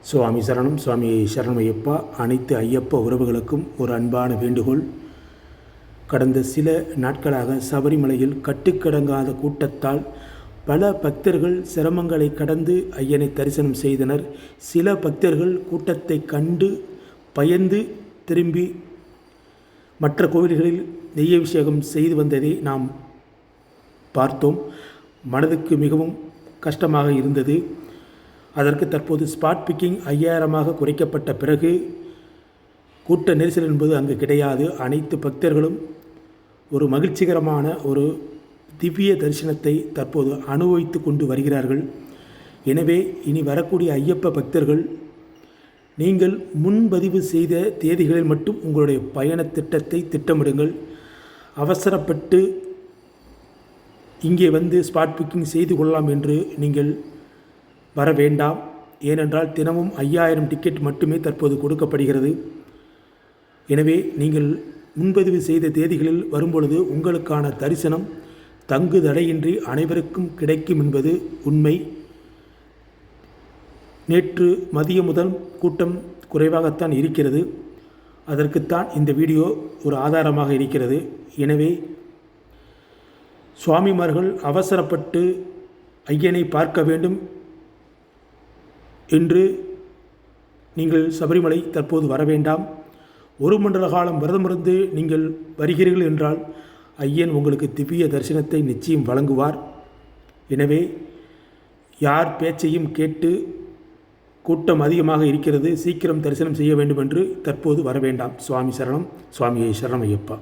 சுவாமி சரணம். சுவாமி சரணம் ஐயப்பா. அனைத்து ஐயப்ப உறவுகளுக்கும் ஒரு அன்பான வேண்டுகோள். கடந்த சில நாட்களாக சபரிமலையில் கட்டுக்கடங்காத கூட்டத்தால் பல பக்தர்கள் சிரமங்களை கடந்து ஐயனை தரிசனம் செய்தனர். சில பக்தர்கள் கூட்டத்தை கண்டு பயந்து திரும்பி மற்ற கோவில்களில் நெய்யபிஷேகம் செய்து வந்ததை நாம் பார்த்தோம். மனதுக்கு மிகவும் கஷ்டமாக இருந்தது. அதற்கு தற்போது ஸ்பாட் பிக்கிங் 5000 குறைக்கப்பட்ட பிறகு கூட்ட நெரிசல் என்பது அங்கு கிடையாது. அனைத்து பக்தர்களும் ஒரு மகிழ்ச்சிகரமான ஒரு திவ்ய தரிசனத்தை தற்போது அனுபவித்து கொண்டு வருகிறார்கள். எனவே இனி வரக்கூடிய ஐயப்ப பக்தர்கள் நீங்கள் முன்பதிவு செய்த தேதிகளில் மட்டும் உங்களுடைய பயண திட்டத்தை திட்டமிடுங்கள். அவசரப்பட்டு இங்கே வந்து ஸ்பாட் புக்கிங் செய்து கொள்ளலாம் என்று நீங்கள் வர வேண்டாம். ஏனென்றால் தினமும் 5000 டிக்கெட் மட்டுமே தற்போது கொடுக்கப்படுகிறது. எனவே நீங்கள் முன்பதிவு செய்த தேதிகளில் வரும்பொழுது உங்களுக்கான தரிசனம் தங்கு தடையின்றி அனைவருக்கும் கிடைக்கும் என்பது உண்மை. நேற்று மதியம் முதல் கூட்டம் குறைவாகத்தான் இருக்கிறது. அதற்குத்தான் இந்த வீடியோ ஒரு ஆதாரமாக இருக்கிறது. எனவே சுவாமிமார்கள் அவசரப்பட்டு ஐயனை பார்க்க வேண்டும் என்று நீங்கள் சபரிமலை தற்போது வர வேண்டாம். ஒரு மண்டல காலம் விரதமிருந்து நீங்கள் வருகிறீர்கள் என்றால் ஐயன் உங்களுக்கு திவ்ய தரிசனத்தை நிச்சயம் வழங்குவார். எனவே யார் பேச்சையும் கேட்டு கூட்டம் அதிகமாக இருக்கிறது, சீக்கிரம் தரிசனம் செய்ய வேண்டும் என்று தற்போது வர வேண்டாம். சுவாமி சரணம். சுவாமியை சரணம் ஐயப்பா.